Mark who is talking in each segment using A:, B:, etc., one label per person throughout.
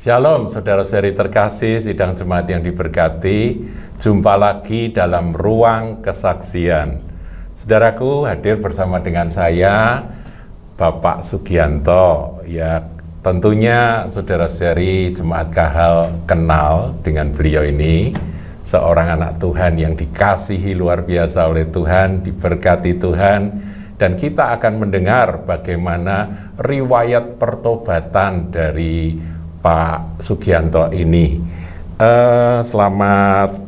A: Shalom saudara-saudari terkasih, sidang jemaat yang diberkati. Jumpa lagi dalam ruang kesaksian. Saudaraku, hadir bersama dengan saya Bapak Sugianto. Ya, tentunya saudara-saudari jemaat Kahal kenal dengan beliau ini, seorang anak Tuhan yang dikasihi luar biasa oleh Tuhan, diberkati Tuhan. Dan kita akan mendengar bagaimana riwayat pertobatan dari Pak Sugianto ini. Selamat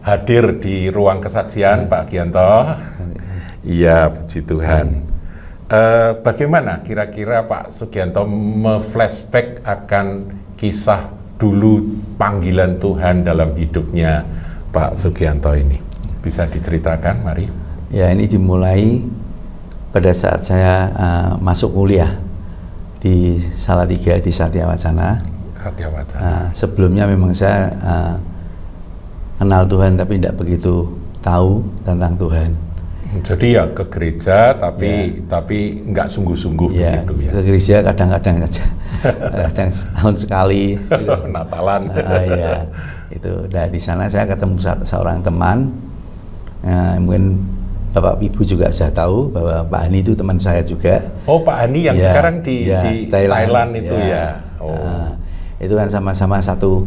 A: hadir di ruang kesaksian, Pak Gianto. Iya, puji Tuhan. Bagaimana kira-kira Pak Sugianto me-flashback akan kisah dulu panggilan Tuhan dalam hidupnya Pak Sugianto ini? Bisa diceritakan, mari.
B: Ya, ini dimulai pada saat saya masuk kuliah di Salatiga di Satya Wacana. Sebelumnya memang saya kenal Tuhan tapi tidak begitu tahu tentang Tuhan.
A: Jadi ya ke gereja tapi nggak sungguh-sungguh
B: ya,
A: begitu ya.
B: Ke gereja kadang-kadang aja, kadang setahun sekali. Gitu.
A: Natalan.
B: Ya, itu. Nah, di sana saya ketemu seorang teman. Mungkin Bapak Ibu juga sudah tahu bahwa Pak Hani itu teman saya juga.
A: Oh, Pak Hani yang sekarang di Thailand itu ya.
B: Oh. Itu kan sama-sama satu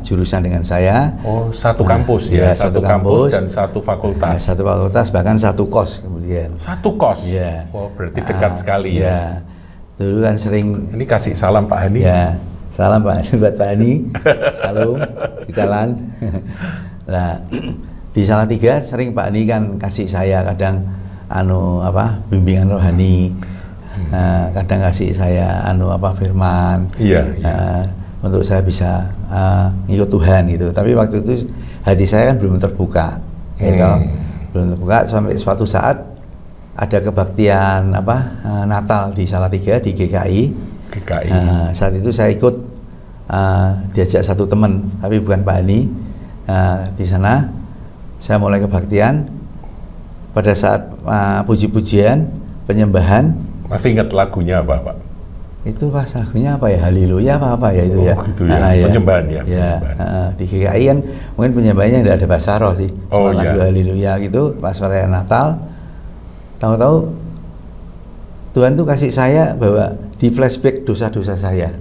B: jurusan dengan saya.
A: Oh, satu kampus ya, satu kampus dan satu fakultas.
B: Satu fakultas, bahkan satu kos kemudian.
A: Satu kos?
B: Ya.
A: Oh, berarti dekat sekali ya.
B: Dulu kan sering.
A: Ini kasih salam Pak Hani.
B: Ya, salam Pak Hani buat Pak Hani. Salam di Thailand. Nah, di Salatiga sering Pak Hani kan kasih saya kadang bimbingan rohani, kadang kasih saya firman, untuk saya bisa ngikut Tuhan gitu. Tapi waktu itu hati saya kan belum terbuka, gitu. Belum terbuka sampai suatu saat ada kebaktian Natal di Salatiga di GKI. Saat itu saya ikut diajak satu teman, tapi bukan Pak Hani. Di sana saya mulai kebaktian pada saat puji-pujian, penyembahan.
A: Masih ingat lagunya apa, Pak?
B: Itu pas lagunya apa ya? Haleluya apa ya itu ya?
A: Gitu ya. Penyembahan ya.
B: Di GKI kan mungkin penyembahannya tidak ada bahasa roh sih. Cuma lagu haleluya gitu pas perayaan Natal. Tahu-tahu Tuhan tuh kasih saya bahwa di flashback dosa-dosa saya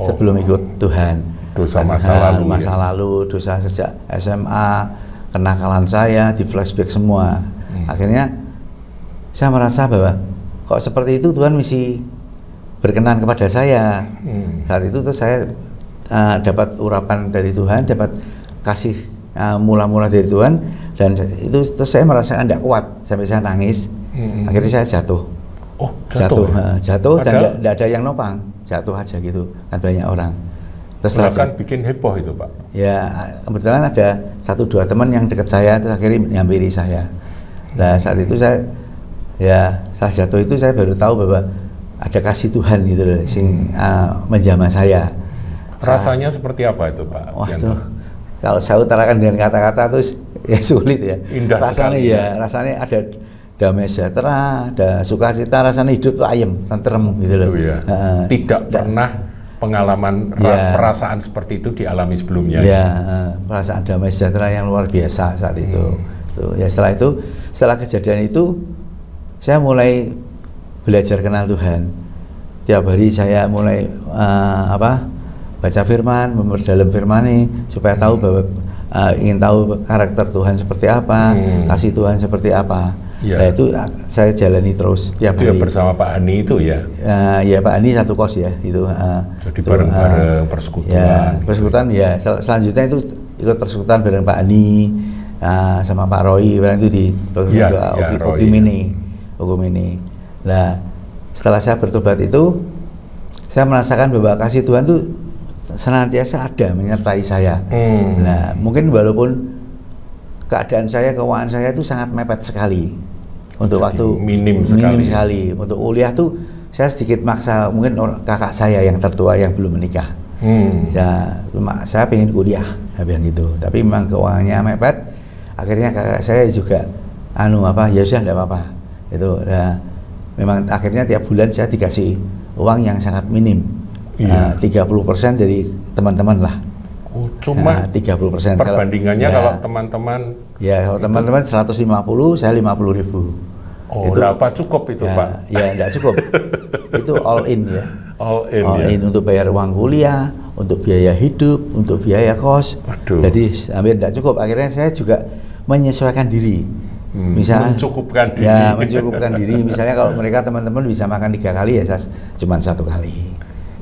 B: sebelum ikut Tuhan.
A: Dosa masa
B: lalu, dosa sejak SMA, kenakalan saya di flashback semua. Akhirnya saya merasa bahwa kok seperti itu Tuhan mesti berkenan kepada saya. Saat itu tuh saya dapat urapan dari Tuhan, dapat kasih mula-mula dari Tuhan, dan itu terus saya merasakan tidak kuat sampai saya nangis. Akhirnya saya jatuh. Jatuh dan tidak ada yang nopang, jatuh aja gitu kan banyak orang.
A: Terus kan bikin heboh itu, Pak.
B: Ya, kebetulan ada 1-2 teman yang dekat saya, terus akhirnya nyamperin saya. Nah, saat itu saya salah jatuh itu saya baru tahu bahwa ada kasih Tuhan gitu loh, menjamah saya.
A: Rasanya seperti apa itu, Pak?
B: Wah, tuh, kalau saya utarakan dengan kata-kata terus ya sulit ya.
A: Indah
B: rasanya
A: sekali.
B: Rasanya ada damai sejahtera, ada sukacita, rasanya hidup tuh ayem, tentrem gitu loh.
A: Ya. Tidak pernah pengalaman perasaan seperti itu dialami sebelumnya.
B: Perasaan damai sejahtera yang luar biasa saat itu. Ya, setelah kejadian itu saya mulai belajar kenal Tuhan. Tiap hari saya mulai baca firman, memperdalam firman ini supaya tahu bahwa ingin tahu karakter Tuhan seperti apa, kasih Tuhan seperti apa. Nah, itu saya jalani terus tiap hari.
A: Bersama Pak Hani itu ya?
B: Ya, Pak Hani satu kos ya itu.
A: Jadi bareng-bareng persekutuan.
B: Ya, persekutuan ya. Selanjutnya itu ikut persekutuan bareng Pak Hani sama Pak Roy, bareng itu di Hukum ini. Nah, setelah saya bertobat itu, saya merasakan bahwa kasih Tuhan itu senantiasa ada menyertai saya. Nah, mungkin walaupun keadaan saya, keuangan saya itu sangat mepet sekali. Untuk
A: jadi
B: waktu
A: minim
B: sekali. Untuk kuliah tuh saya sedikit maksa, mungkin kakak saya yang tertua yang belum menikah. Ya, saya pengen kuliah, saya bilang gitu. Tapi memang keuangannya mepet. Akhirnya kakak saya juga ya sudah enggak apa-apa. Itu memang akhirnya tiap bulan saya dikasih uang yang sangat minim.
A: Iya.
B: 30% dari teman-teman lah.
A: Oh, cuma
B: 30%.
A: perbandingannya kalau teman-teman.
B: Ya, kalau teman-teman 150, saya 50.000.
A: Oh,
B: itu,
A: apa cukup itu,
B: ya,
A: Pak?
B: Ya, enggak cukup. Itu all in ya.
A: All in,
B: all
A: ya?
B: in untuk bayar uang kuliah, untuk biaya hidup, untuk biaya kos.
A: Waduh.
B: Jadi hampir enggak cukup. Akhirnya saya juga menyesuaikan diri. Misalnya,
A: mencukupkan diri.
B: Ya, mencukupkan diri. Misalnya kalau mereka teman-teman bisa makan 3 kali, ya saya cuma 1 kali.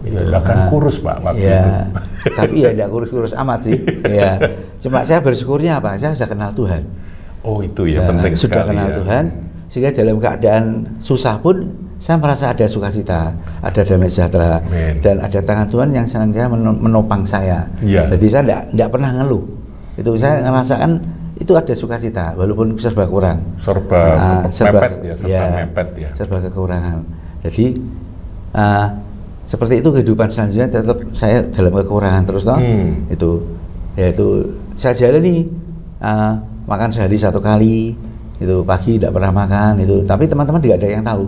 A: Ya, kan kurus Pak waktu
B: ya,
A: itu.
B: Tapi ya tidak kurus-kurus amat sih. Ya, cuma saya bersyukurnya apa? Saya sudah kenal Tuhan.
A: Oh, itu ya, penting
B: sudah
A: sekali
B: kenal
A: ya.
B: Tuhan, sehingga dalam keadaan susah pun saya merasa ada sukacita, ada damai sejahtera, dan ada tangan Tuhan yang senantiasa menopang saya.
A: Ya.
B: Jadi saya tidak pernah ngeluh. Itu saya merasakan itu ada sukacita, walaupun serba kurang.
A: Serba mepet ya, serba mepet ya.
B: Serba kekurangan. Jadi seperti itu kehidupan selanjutnya tetap saya dalam kekurangan terus toh. Itu yaitu saya jalani makan sehari 1 kali, itu pagi tidak pernah makan itu, tapi teman-teman tidak ada yang tahu.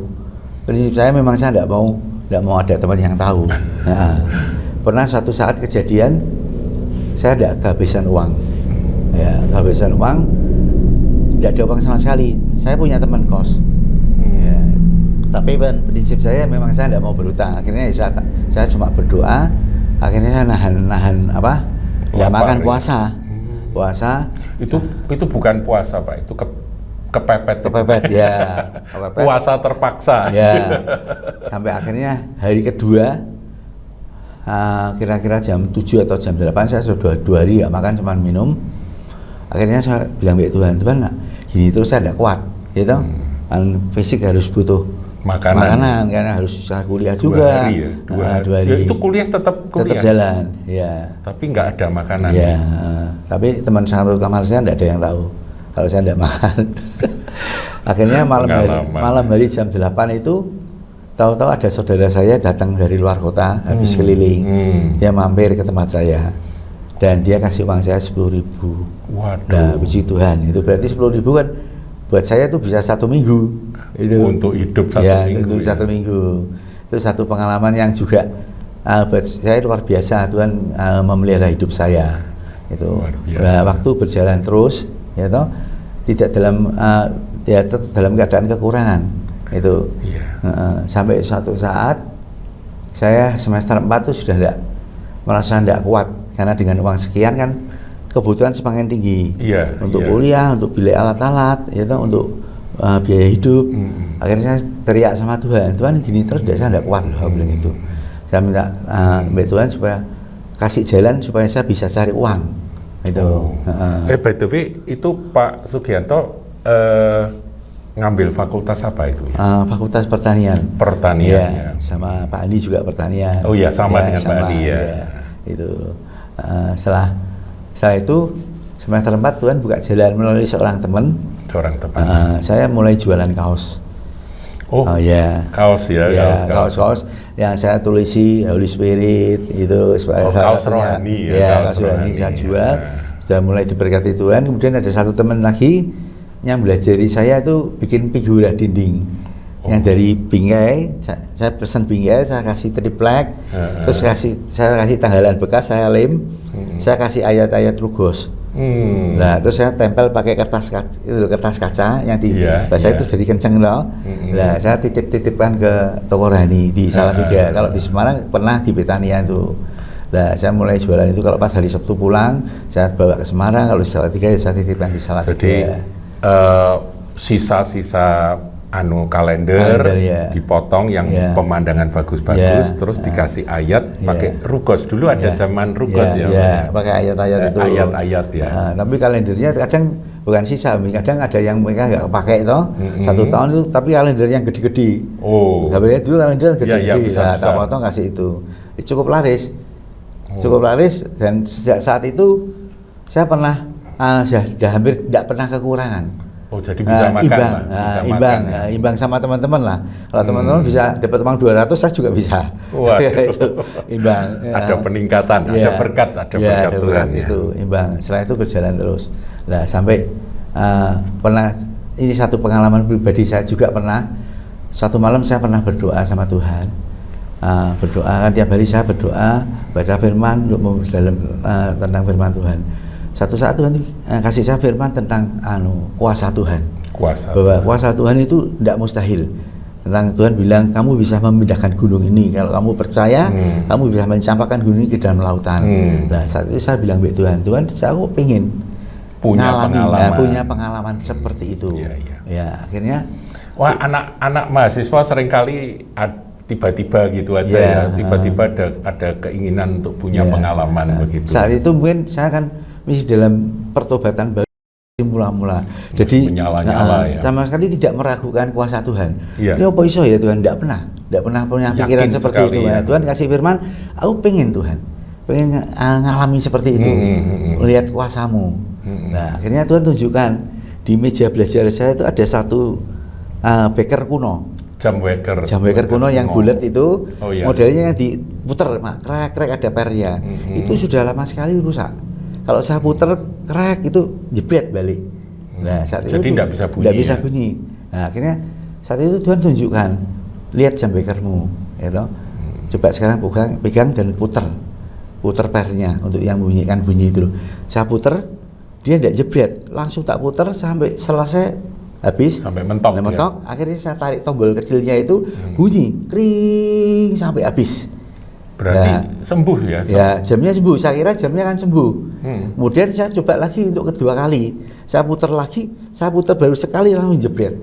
B: Prinsip saya memang saya tidak mau ada teman yang tahu. Pernah suatu saat kejadian saya tidak kehabisan uang, ya kehabisan uang, tidak ada uang sama sekali. Saya punya teman kos. Ya, tapi prinsip saya memang saya tidak mau berhutang. Akhirnya saya cuma berdoa. Akhirnya saya nahan apa? Tidak makan puasa.
A: Itu bukan puasa Pak, itu kepepet
B: ya. Kepepet.
A: Puasa terpaksa.
B: Ya. Sampai akhirnya hari kedua kira-kira jam 7 atau jam 8 saya sudah 2 hari nggak makan, cuma minum. Akhirnya saya bilang ke Tuhan, gini terus saya tidak kuat, gitu. Fisik harus butuh makanan karena harus saya kuliah juga.
A: 2 hari. Ya, itu kuliah tetap
B: jalan, ya.
A: Tapi nggak ada makanan.
B: Ya, tapi teman satu kamar saya tidak ada yang tahu kalau saya tidak makan. Akhirnya malam hari jam 8 itu tahu-tahu ada saudara saya datang dari luar kota habis keliling. Dia mampir ke tempat saya dan dia kasih uang saya 10.000.
A: Waduh.
B: Nah, puji Tuhan, itu berarti 10.000 kan buat saya itu bisa 1 minggu. Itu
A: untuk hidup 1 minggu.
B: Untuk 1 minggu. Itu satu pengalaman yang juga buat saya luar biasa. Tuhan memelihara hidup saya. Itu waktu berjalan terus, ya toh, tidak dalam keadaan kekurangan. Itu sampai suatu saat saya semester 4 itu sudah merasa tidak kuat karena dengan uang sekian kan kebutuhan semakin tinggi untuk kuliah, untuk beli alat-alat, ya toh, untuk biaya hidup. Akhirnya saya teriak sama Tuhan, Tuhan gini terus saya tidak kuat loh, bilang itu. Saya minta Tuhan supaya kasih jalan supaya saya bisa cari uang. Itu.
A: By the way, itu Pak Sugianto ngambil fakultas apa itu?
B: Fakultas Pertanian.
A: Pertanian.
B: Ya, sama Pak Andi juga pertanian.
A: Oh iya, sama dengan Pak Andi ya.
B: Itu setelah itu semester 4 Tuhan buka jalan melalui seorang teman. Saya mulai jualan kaos.
A: Kaos ya.
B: Kaos yang saya tulisi Holy Spirit itu
A: kaos rohani
B: ya. Kaos rohani saya jual. Sudah mulai diberkati Tuhan. Kemudian ada satu teman lagi yang belajar dari saya itu bikin figura dinding. Yang dari bingkai, saya pesan bingkai, saya kasih triplek, terus saya kasih tanggalan bekas, saya lem, saya kasih ayat-ayat Logos. Nah, terus saya tempel pakai kertas kaca yang di bahasa itu jadi kenceng loh. Nah, saya titip-titipkan ke toko rohani di Salatiga. Kalau di Semarang pernah di Betania itu. Nah, saya mulai jualan itu kalau pas hari Sabtu pulang, saya bawa ke Semarang. Kalau di Salatiga ya saya titipkan di Salatiga.
A: Jadi sisa-sisa kalender dipotong yang pemandangan bagus-bagus, terus dikasih ayat pakai rugos. Dulu ada zaman rugos
B: pakai ayat-ayat itu.
A: Ayat-ayat ya.
B: Tapi kalendernya kadang bukan sisa, kadang ada yang mereka nggak pakai itu 1 tahun itu, tapi kalender yang gede-gede. Kabarnya dulu kalender gede-gede, tak potong kasih itu. Cukup laris, dan sejak saat itu saya pernah sudah hampir tidak pernah kekurangan.
A: Jadi bisa makan,
B: imbang sama teman-teman lah. Kalau teman-teman bisa dapat uang 200, saya juga bisa. Imbang.
A: Ada peningkatan, ada berkat Tuhan.
B: Itu imbang. Setelah itu berjalan terus. Nah, sampai pernah ini satu pengalaman pribadi saya juga pernah. Suatu malam saya pernah berdoa sama Tuhan. berdoa, tiap hari saya berdoa, baca firman untuk memperdalam tentang firman Tuhan. Satu saat Tuhan kasih saya firman tentang kuasa Tuhan. Bahwa kuasa Tuhan itu tidak mustahil. Tentang Tuhan bilang kamu bisa memindahkan gunung ini kalau kamu percaya, kamu bisa mencampakkan gunung ini ke dalam lautan. Nah saat itu saya bilang ke Tuhan, saya pengen punya pengalaman seperti itu. Ya akhirnya.
A: Wah anak-anak mahasiswa seringkali tiba-tiba gitu aja ya, tiba-tiba ada keinginan untuk punya pengalaman begitu. Saat
B: itu mungkin saya kan masih dalam pertobatan baru mula-mula, jadi
A: menyala-nyala
B: sama sekali tidak meragukan kuasa Tuhan. Ini apa iso ya Tuhan, tidak pernah punya pikiran seperti itu. Tuhan kasih firman, aku pengen Tuhan, pengen ngalami seperti itu, melihat kuasamu. Nah akhirnya Tuhan tunjukkan di meja belajar saya itu ada satu beker kuno. Jam waker kuno yang bulat itu, modelnya yang diputer, krek ada pernya. Itu sudah lama sekali rusak. Kalau saya puter krek itu jebret balik. Nah saat itu tidak bisa bunyi. Nah akhirnya saat itu Tuhan tunjukkan, lihat jam wakermu, gitu. Coba sekarang pegang dan puter pernya untuk yang bunyikan bunyi itu. Saya puter, dia tidak jebret, langsung tak puter sampai selesai. Habis
A: sampai mentok,
B: akhirnya saya tarik tombol kecilnya itu bunyi kring sampai habis.
A: Berarti sembuh ya?
B: Ya jamnya sembuh, saya kira jamnya kan sembuh. Kemudian saya coba lagi untuk kedua kali, saya putar baru sekali langsung jebret.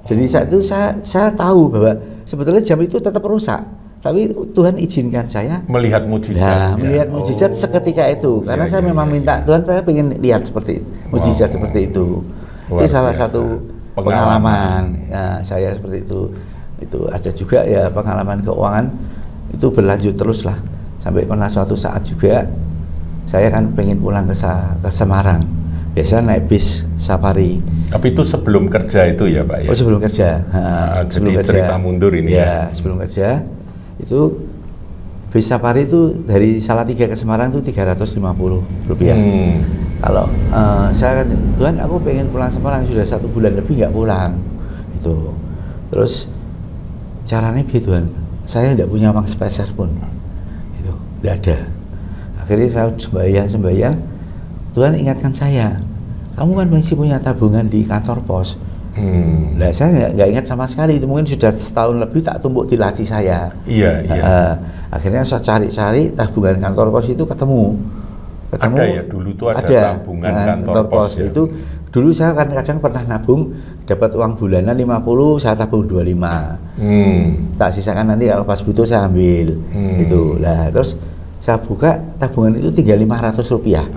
B: Jadi saat itu saya tahu bahwa sebetulnya jam itu tetap rusak, tapi Tuhan izinkan saya
A: melihat mujizat.
B: Melihat mujizat seketika itu, karena saya memang minta Tuhan, saya ingin lihat seperti mujizat seperti itu. Itu salah satu pengalaman ya, saya seperti itu. Itu ada juga ya pengalaman keuangan itu berlanjut terus lah sampai pernah suatu saat juga saya kan pengen pulang ke Semarang, biasa naik bis safari.
A: Tapi itu sebelum kerja itu ya Pak ya?
B: Sebelum kerja.
A: Sebelum kerja. Cerita mundur ini
B: ya. Sebelum kerja itu bis safari itu dari Salatiga ke Semarang itu Rp350. Kalau saya kan, Tuhan aku pengen pulang Semarang, sudah 1 bulan lebih nggak pulang itu. Terus caranya begitu Tuhan, saya tidak punya uang sepeser pun itu, tidak ada. Akhirnya saya sembahyang, Tuhan ingatkan saya, kamu kan masih punya tabungan di kantor pos. Nah saya nggak ingat sama sekali, itu mungkin sudah setahun lebih tak tumpuk di laci saya. Akhirnya saya cari-cari tabungan kantor pos itu ketemu.
A: Ada ya, dulu tuh ada tabungan kantor pos ya.
B: Itu dulu saya kadang pernah nabung, dapat uang bulanan 50, saya tabung 25. Tak sisakan nanti kalau pas butuh saya ambil. Itu. Nah, terus saya buka tabungan itu tinggal Rp500.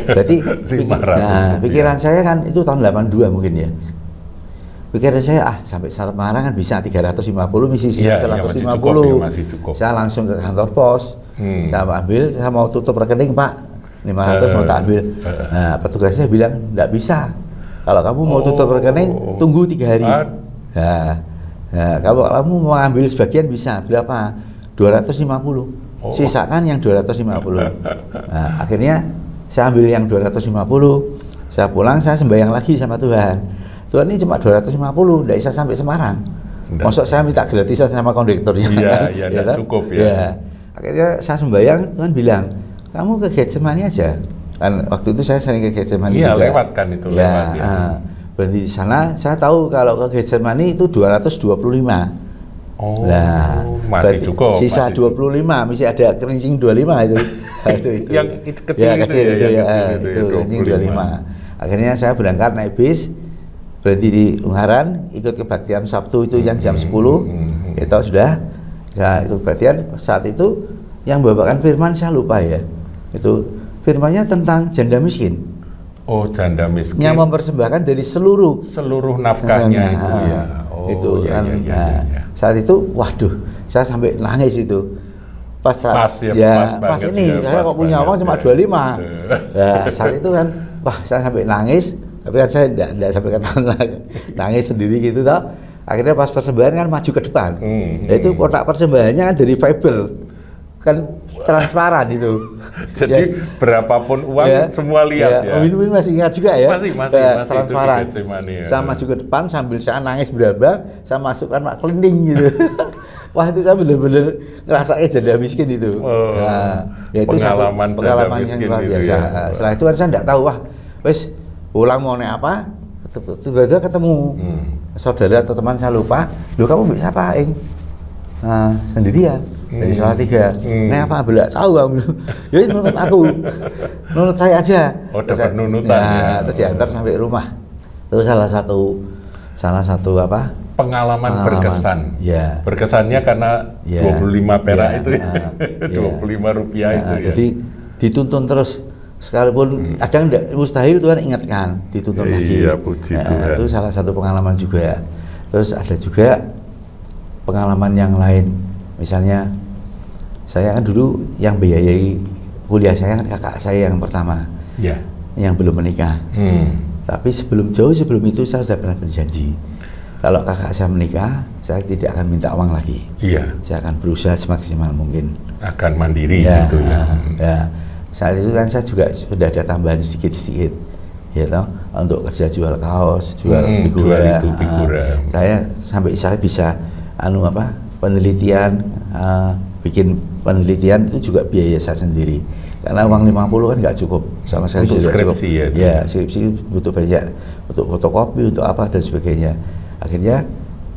B: Berarti pikiran saya kan itu tahun 82 mungkin ya. Pikiran saya sampai Semarang kan bisa 350, misi 150.
A: Masih cukup.
B: Saya langsung ke kantor pos. Saya ambil, saya mau tutup rekening Pak, 500 mau tak ambil. Nah petugasnya bilang enggak bisa, kalau kamu mau tutup rekening tunggu 3 hari. Kalau kamu mau ambil sebagian bisa, berapa? 250. Sisakan yang 250. Nah, akhirnya saya ambil yang 250, saya pulang, saya sembahyang lagi sama Tuhan. Tuhan ini cuma 250, enggak bisa sampai Semarang. Maksud saya minta gratisan sama kondektornya.
A: Iya, kan? Cukup ya.
B: Akhirnya saya sembahyang, Tuhan bilang, kamu ke Getsemani aja. Kan waktu itu saya sering ke Getsemani juga.
A: Lewat kan itu.
B: Berhenti di sana, saya tahu kalau ke Getsemani itu 225.
A: Masih cukup.
B: Sisa
A: masih
B: 25, masih ada kerincing 25 itu. itu.
A: Yang kecil
B: itu kerincing 25. Akhirnya saya berangkat naik bis, berhenti di Ungaran, ikut kebaktian Sabtu itu yang jam 10. Itu sudah. Saya ikut kebaktian, saat itu yang membawakan firman saya lupa ya. Itu firmannya tentang janda miskin.
A: Janda miskin.
B: Yang mempersembahkan dari seluruh
A: nafkahnya itu ya.
B: Saat itu, waduh, saya sampai nangis itu. Pas ini saya kok punya uang cuma 25. Nah, saat itu kan, wah saya sampai nangis. Tapi kan saya tidak sampai ketahuan nangis sendiri gitu toh. Akhirnya pas persembahan kan maju ke depan. Itu kotak persembahannya kan dari fiber. Kan transparan itu.
A: Jadi berapapun uang semua lihat ya.
B: Ini masih ingat juga ya.
A: Masih
B: transparan. Saya maju ke depan sambil saya nangis beraba, saya masukkan mak kelinding gitu. Wah itu saya bener-bener ngerasain janda miskin itu. Nah, ya itu
A: pengalaman
B: yang luar biasa. Ya. Setelah itu kan saya tidak tahu, wah, wes pulang mau naik apa, tiba-tiba ketemu saudara atau teman saya lupa, lu kamu bisa apa, Eng? Nah, sendirian dari Salatiga. Naik apa? Belak tahu kamu. Ya menurut aku, menurut saya aja.
A: Oh, dapat nunutan.
B: Nah, terus diantar sampai rumah. Itu salah satu apa? Pengalaman
A: berkesan.
B: Ya.
A: Berkesannya karena 25 perak itu ya. 25 rupiah itu ya.
B: Jadi dituntun terus sekalipun kadang mustahil Tuhan ingatkan dituntun lagi.
A: Iya, puji Tuhan.
B: Itu salah satu pengalaman juga ya. Terus ada juga pengalaman yang lain. Misalnya saya kan dulu yang biayai kuliah saya kan kakak saya yang pertama.
A: Iya.
B: Yang belum menikah. Tapi jauh sebelum itu saya sudah pernah berjanji. Kalau kakak saya menikah, saya tidak akan minta uang lagi.
A: Iya.
B: Saya akan berusaha semaksimal mungkin.
A: Akan mandiri gitu ya.
B: Ya. Saat itu kan saya juga sudah ada tambahan sedikit-sedikit, ya toh, untuk kerja jual kaos, jual figura. Saya bisa penelitian, bikin penelitian itu juga biaya saya sendiri. Karena uang 50 kan nggak cukup sama sekali.
A: Untuk skripsi
B: cukup. Ya, skripsi butuh banyak, untuk fotokopi, untuk apa dan sebagainya. Akhirnya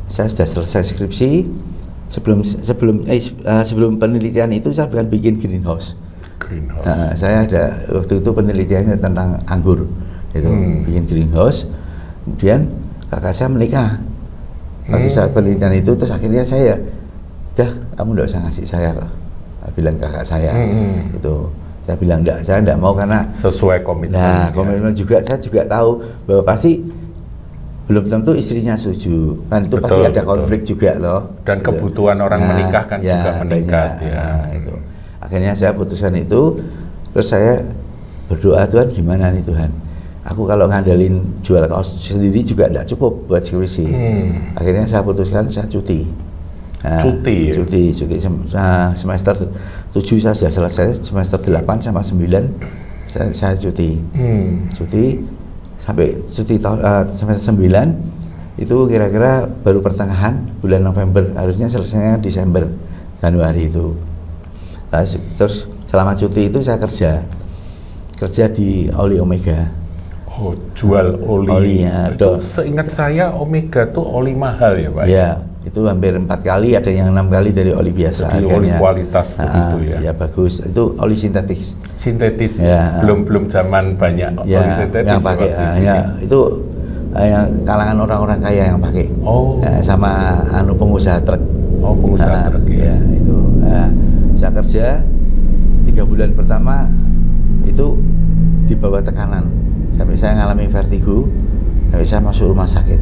B: saya sudah selesai skripsi. Sebelum penelitian itu saya bikin greenhouse. Saya ada waktu itu penelitiannya tentang anggur, itu bikin greenhouse. Kemudian kakak saya menikah. Waktu saya penelitian itu, terus akhirnya saya, kamu nggak usah ngasih saya loh, bilang kakak saya. Itu saya bilang saya enggak mau karena
A: sesuai komitmen.
B: Nah, komitmen juga saya juga tahu bahwa pasti belum tentu istrinya setuju, kan itu pasti ada konflik juga loh.
A: Dan gitu. Kebutuhan orang menikah kan juga meningkat ya.
B: Itu. Akhirnya saya putuskan itu, terus saya berdoa, Tuhan gimana nih Tuhan? Aku kalau ngandelin jual kaos sendiri juga tidak cukup buat skripsi. Akhirnya saya putuskan saya cuti. Nah, cuti semester 7 saya sudah selesai, semester 8 sama 9 saya cuti. Cuti sampai semester 9 itu kira-kira baru pertengahan bulan November, harusnya selesainya Desember, Januari itu. Nah, terus selama cuti itu saya kerja di Oli Omega.
A: Oh, jual oli
B: ya.
A: Itu seingat saya Omega tuh oli mahal ya Pak?
B: Iya, itu hampir 4 kali, ada yang 6 kali dari oli biasa.
A: Jadi oli kualitas begitu ya?
B: Ya bagus, itu oli sintetis.
A: Sintetis ya? Belum zaman banyak
B: ya,
A: oli sintetis
B: yang pakai, itu yang kalangan orang-orang kaya yang pakai. Sama pengusaha truk.
A: Oh, pengusaha truk ya?
B: Itu. Saya kerja 3 bulan pertama itu di bawah tekanan sampai saya ngalami vertigo, sampai saya masuk rumah sakit.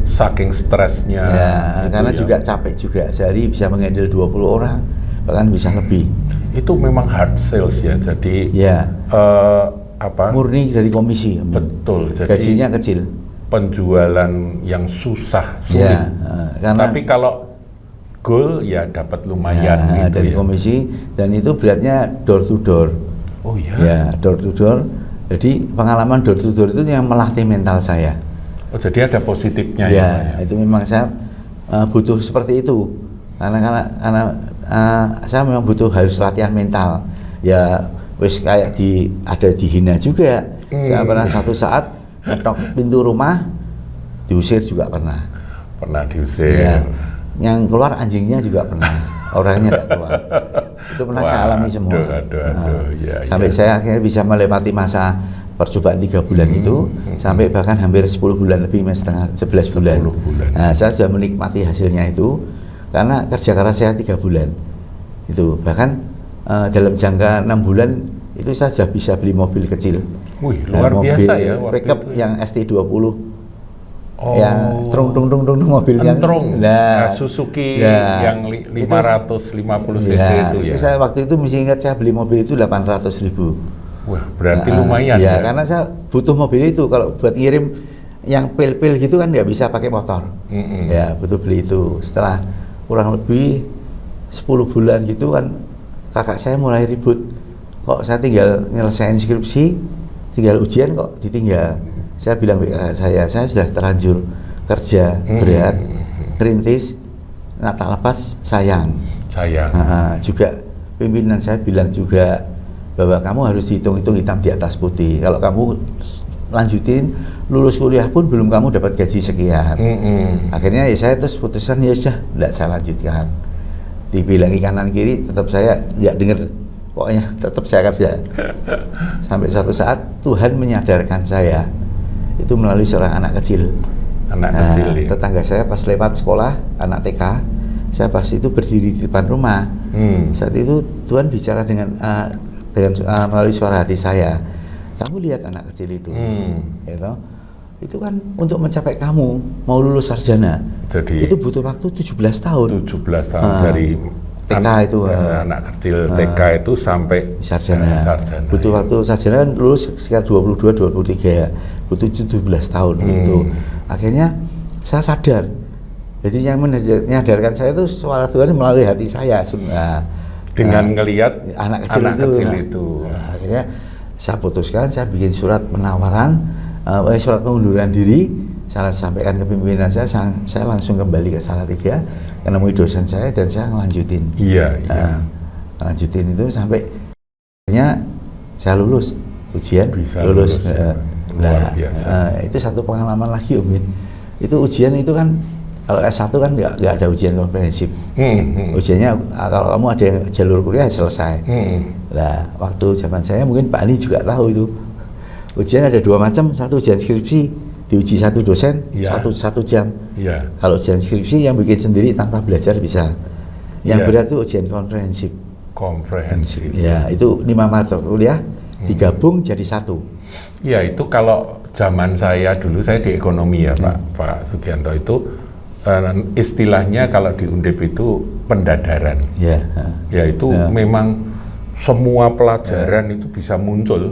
A: Saking stresnya.
B: Ya, karena juga capek juga, sehari bisa menghandle 20 orang, bahkan bisa lebih.
A: Itu memang hard sales ya, jadi
B: murni dari komisi.
A: Betul, jadi
B: gajinya kecil.
A: Penjualan yang sulit.
B: Ya,
A: tapi kalau goal ya dapat lumayan gitu
B: dari komisi, dan itu beratnya door to door.
A: Oh iya.
B: Ya, door to door. Jadi pengalaman door to door itu yang melatih mental saya.
A: Oh, jadi ada positifnya
B: ya. Itu memang saya butuh seperti itu. Karena saya memang harus latihan mental. Ya, wis kayak ada dihina juga. Saya pernah satu saat ngetok pintu rumah diusir juga pernah.
A: Pernah diusir.
B: Ya. Yang keluar anjingnya juga pernah, orangnya tidak keluar. Itu pernah saya alami semua. Sampai saya akhirnya bisa melewati masa percobaan 3 bulan itu, sampai bahkan hampir 10 bulan lebih, 11 bulan. Nah, saya sudah menikmati hasilnya itu, karena kerja keras saya 3 bulan. Itu bahkan dalam jangka 6 bulan itu saya sudah bisa beli mobil kecil.
A: Wih, luar biasa ya.
B: Pickup yang ST20. Yang trung mobilnya.
A: Nah, Suzuki yang 550 cc itu ya.
B: Saya waktu itu mesti ingat, saya beli mobil itu 800.000.
A: Wah, berarti lumayan ya.
B: Karena saya butuh mobil itu, kalau buat ngirim yang pil-pil gitu kan nggak bisa pakai motor. Ya, butuh beli itu. Setelah kurang lebih 10 bulan gitu kan, kakak saya mulai ribut. Kok saya tinggal nyelesain skripsi, tinggal ujian kok ditinggal. Saya bilang ke kakak saya sudah terlanjur kerja berat, rintis, tak lepas sayang.
A: Sayang.
B: Juga pimpinan saya bilang juga bahwa kamu harus dihitung-hitung hitam di atas putih. Kalau kamu lanjutin lulus kuliah pun belum kamu dapat gaji sekian. Akhirnya ya saya terus putuskan ya sudah tidak saya lanjutkan. Dibilangi kanan kiri tetap saya nggak dengar, pokoknya tetap saya kerja. Sampai suatu saat Tuhan menyadarkan saya itu melalui seorang anak kecil.
A: Kecil ya.
B: Tetangga saya pas lewat sekolah anak TK, saya pas itu berdiri di depan rumah. Saat itu Tuhan bicara dengan melalui suara hati saya. Kamu lihat anak kecil itu, gitu. Itu kan untuk mencapai kamu mau lulus sarjana.
A: Jadi
B: itu butuh waktu 17 tahun.
A: 17 tahun dari
B: TK itu
A: anak kecil TK itu sampai
B: sarjana. Butuh waktu sarjana lulus sekitar 22-23, butuh 17 tahun gitu. Akhirnya saya sadar. Jadi yang menyadarkan saya itu suara Tuhan melalui hati saya.
A: Dengan ngelihat
B: anak kecil itu. Akhirnya saya putuskan, saya bikin surat penawaran, surat pengunduran diri, saya sampaikan ke pimpinan saya langsung kembali ke Salatiga, menemui dosen saya dan saya ngelanjutin.
A: Iya.
B: Lanjutin itu sampai akhirnya saya lulus ujian,
A: bisa
B: lulus.
A: Luar biasa.
B: Itu satu pengalaman lagi Om Min. Itu ujian itu kan kalau S1 kan nggak ada ujian komprehensif. Ujiannya kalau kamu ada jalur kuliah selesai. Nah, waktu zaman saya mungkin Pak Ani juga tahu itu. Ujian ada dua macam, satu ujian skripsi diuji satu dosen, satu jam. Kalau ujian skripsi yang bikin sendiri tanpa belajar bisa. Yang berat itu ujian komprehensif. Ya, itu 5 mata kuliah digabung jadi satu.
A: Ya, itu kalau zaman saya dulu, saya di ekonomi ya Pak Sugianto, itu istilahnya kalau di Undip itu pendadaran. Ya itu memang semua pelajaran itu bisa muncul.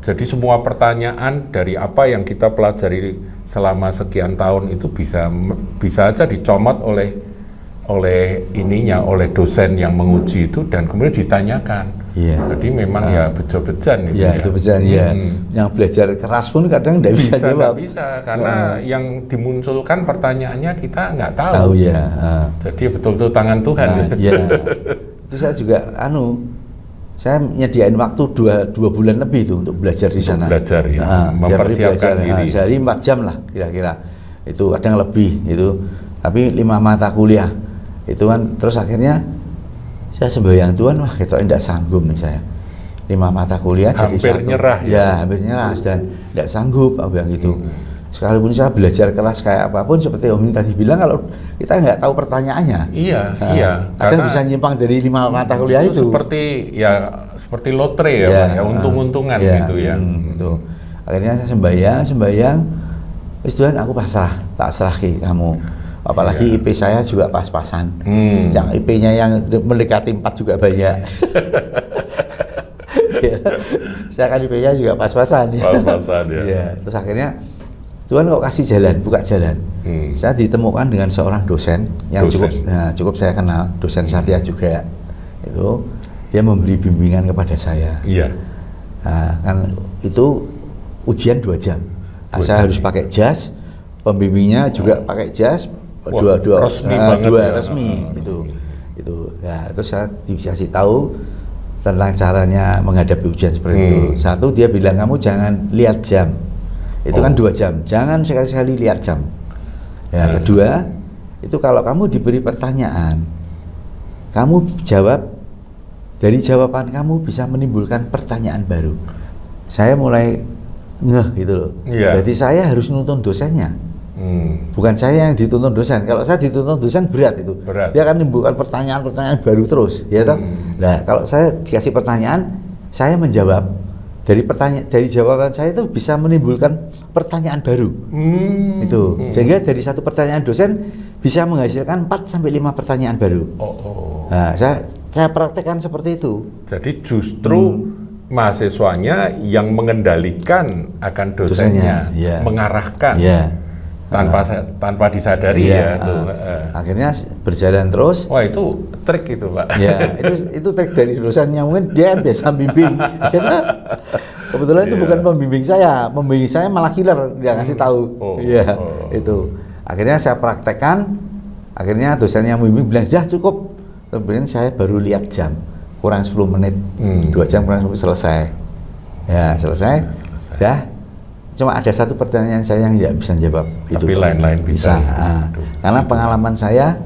A: Jadi semua pertanyaan dari apa yang kita pelajari selama sekian tahun itu bisa aja dicomot oleh dosen yang menguji itu dan kemudian ditanyakan. Jadi memang ya bejo-bejan itu.
B: Bejo-bejan Yang belajar keras pun kadang tidak bisa jawab.
A: Nggak bisa karena yang dimunculkan pertanyaannya kita nggak tahu. Jadi betul-betul tangan Tuhan.
B: Itu saya juga saya nyediain waktu 2 bulan lebih itu untuk belajar di sana.
A: Belajar mempersiapkan diri.
B: Sehari 4 jam lah kira-kira. Itu kadang lebih itu. Tapi 5 mata kuliah itu kan, terus akhirnya saya sembahyang Tuhan, wah kita tidak sanggup nih saya 5 mata kuliah
A: hampir
B: jadi satu.
A: Nyerah
B: hampir nyerah dan tidak sanggup aku bilang gitu. Sekalipun saya belajar keras kayak apapun seperti Om Min tadi bilang, kalau kita nggak tahu pertanyaannya, kadang bisa nyimpang dari 5 mata kuliah itu.
A: Seperti lotre ya, untung-untungan gitu ya.
B: Gitu. Akhirnya saya sembahyang, wis Tuhan aku pasrah, tak serah ke kamu. Apalagi IP saya juga pas-pasan. Yang IP-nya yang mendekati 4 juga banyak. Saya kan IP-nya juga pas-pasan. Terus akhirnya Tuhan kok kasih jalan, buka jalan. Saya ditemukan dengan seorang dosen yang cukup saya kenal, dosen Satya juga. Itu dia memberi bimbingan kepada saya. Kan itu ujian 2 jam. Saya harus pakai jas, pembimbingnya juga pakai jas. Dua resmi gitu. Ya, terus saya dikasih tahu tentang caranya menghadapi ujian seperti itu. Satu, dia bilang kamu jangan lihat jam. Itu kan 2 jam. Jangan sekali-sekali lihat jam. Ya, kedua, itu kalau kamu diberi pertanyaan, kamu jawab, dari jawaban kamu bisa menimbulkan pertanyaan baru. Saya mulai ngeh gitu loh. Berarti saya harus nuntun dosennya. Bukan saya yang dituntun dosen. Kalau saya dituntun dosen berat itu. Dia akan menimbulkan pertanyaan-pertanyaan baru terus, ya toh. Nah, kalau saya dikasih pertanyaan, saya menjawab. Dari jawaban saya itu bisa menimbulkan pertanyaan baru. Itu. Sehingga dari satu pertanyaan dosen bisa menghasilkan 4 sampai 5 pertanyaan baru. Nah, saya praktekkan seperti itu.
A: Jadi justru mahasiswanya yang mengendalikan akan dosennya, mengarahkan. Tanpa disadari
B: akhirnya berjalan terus.
A: Wah, itu trik itu Pak.
B: Ya, itu trik dari dosennya, mungkin dia biasa bimbing. Kebetulan itu bukan pembimbing saya malah killer, dia ngasih tahu. Itu. Akhirnya saya praktekkan, Akhirnya dosen yang membimbing bilang, "Dah cukup." Kemudian saya baru lihat jam, kurang 10 menit, 2 jam kurang 10 selesai. Ya selesai. Dah. Cuma ada satu pertanyaan saya yang tidak bisa jawab.
A: Tapi lain-lain bisa.
B: Karena pengalaman saya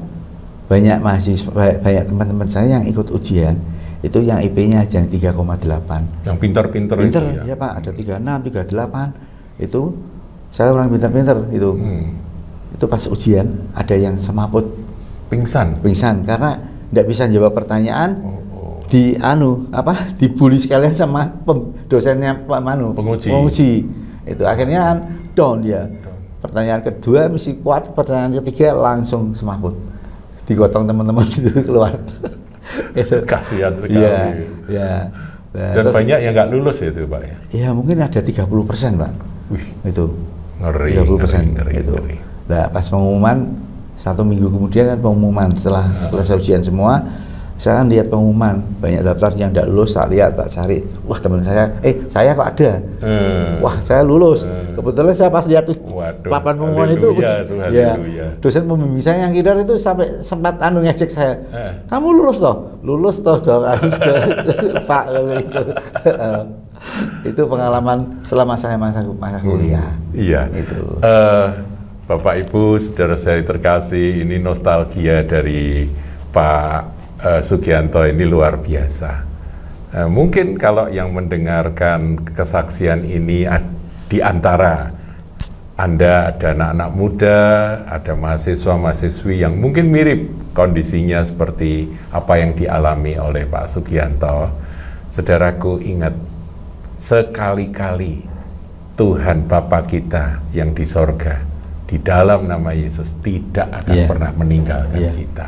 B: banyak mahasiswa, banyak teman-teman saya yang ikut ujian itu yang IP-nya yang 3,8.
A: Yang pintar-pintar itu
B: ya Pak, ada 36, 38. Itu saya orang pintar-pintar itu. Itu pas ujian ada yang semaput,
A: pingsan
B: karena tidak bisa jawab pertanyaan. Dibully sekalian sama dosennya Pak penguji. Itu akhirnya kan down dia. Pertanyaan kedua mesti kuat, pertanyaan ketiga langsung semaput, digotong teman-teman itu keluar.
A: Kasihan sekali.
B: Ya.
A: Dan banyak yang nggak lulus itu Pak ya?
B: Ya mungkin ada 30% Pak.
A: Wih,
B: itu
A: ngeri,
B: 30%
A: ngeri.
B: Nah pas pengumuman 1 minggu kemudian kan pengumuman setelah selesai ujian semua, saya kan lihat pengumuman banyak daftar yang tidak lulus, tak lihat, tak cari. Wah teman saya kok ada. Wah saya lulus. Kebetulan saya pas lihat papan pengumuman itu, dosen pembimbing saya yang kidar itu sampai sempat ngejek saya. Kamu lulus toh dong, Pak gitu. Itu pengalaman selama saya masa kuliah.
A: Iya.
B: Itu.
A: Bapak Ibu, saudara-saudari terkasih, ini nostalgia dari Pak Sugianto ini luar biasa. Mungkin kalau yang mendengarkan kesaksian ini di antara Anda ada anak-anak muda, ada mahasiswa-mahasiswi yang mungkin mirip kondisinya seperti apa yang dialami oleh Pak Sugianto. Saudaraku, ingat, sekali-kali Tuhan Bapa kita yang di sorga, di dalam nama Yesus tidak akan pernah meninggalkan kita.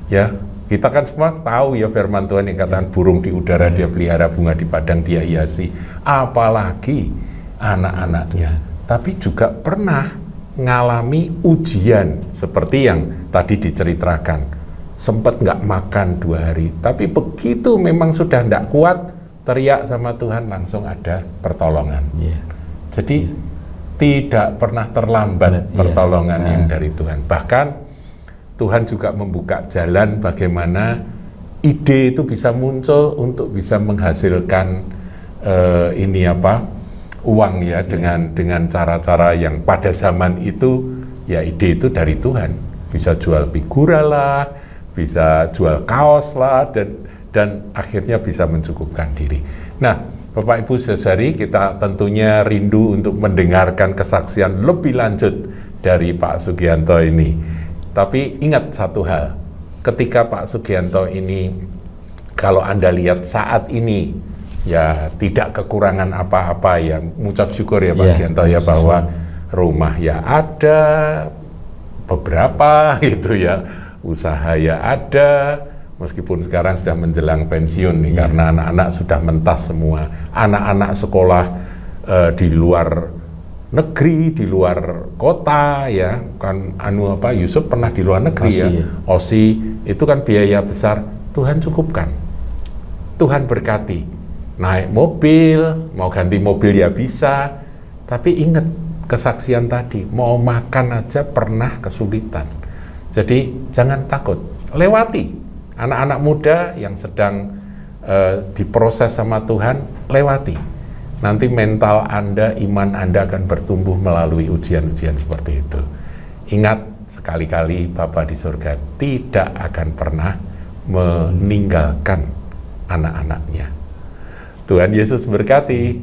A: Ya, kita kan semua tahu ya firman Tuhan yang katakan burung di udara dia pelihara, bunga di padang dia hiasi, apalagi anak-anaknya. Tapi juga pernah ngalami ujian seperti yang tadi diceritakan, sempat nggak makan 2 hari, tapi begitu memang sudah nggak kuat, teriak sama Tuhan, langsung ada pertolongan. Jadi tidak pernah terlambat pertolongan yang dari Tuhan. Bahkan Tuhan juga membuka jalan bagaimana ide itu bisa muncul untuk bisa menghasilkan uang ya, dengan cara-cara yang pada zaman itu ya ide itu dari Tuhan. Bisa jual figura lah, bisa jual kaos lah, dan akhirnya bisa mencukupkan diri. Nah, Bapak Ibu saudari, kita tentunya rindu untuk mendengarkan kesaksian lebih lanjut dari Pak Sugianto ini. Tapi ingat satu hal, ketika Pak Sugianto ini, kalau Anda lihat saat ini, ya tidak kekurangan apa-apa ya, mengucap syukur ya Pak Sugianto ya, bahwa rumah ya ada, beberapa gitu ya, usaha ya ada, meskipun sekarang sudah menjelang pensiun nih, karena anak-anak sudah mentas semua, anak-anak sekolah di luar negeri, di luar kota ya, kan Yusuf pernah di luar negeri OSI itu kan biaya besar, Tuhan cukupkan, Tuhan berkati, naik mobil, mau ganti mobil ya bisa, tapi ingat kesaksian tadi, mau makan aja pernah kesulitan, jadi jangan takut, lewati. Anak-anak muda yang sedang diproses sama Tuhan, lewati. Nanti mental Anda, iman Anda akan bertumbuh melalui ujian-ujian seperti itu. Ingat, sekali-kali Bapa di surga tidak akan pernah meninggalkan anak-anaknya. Tuhan Yesus berkati.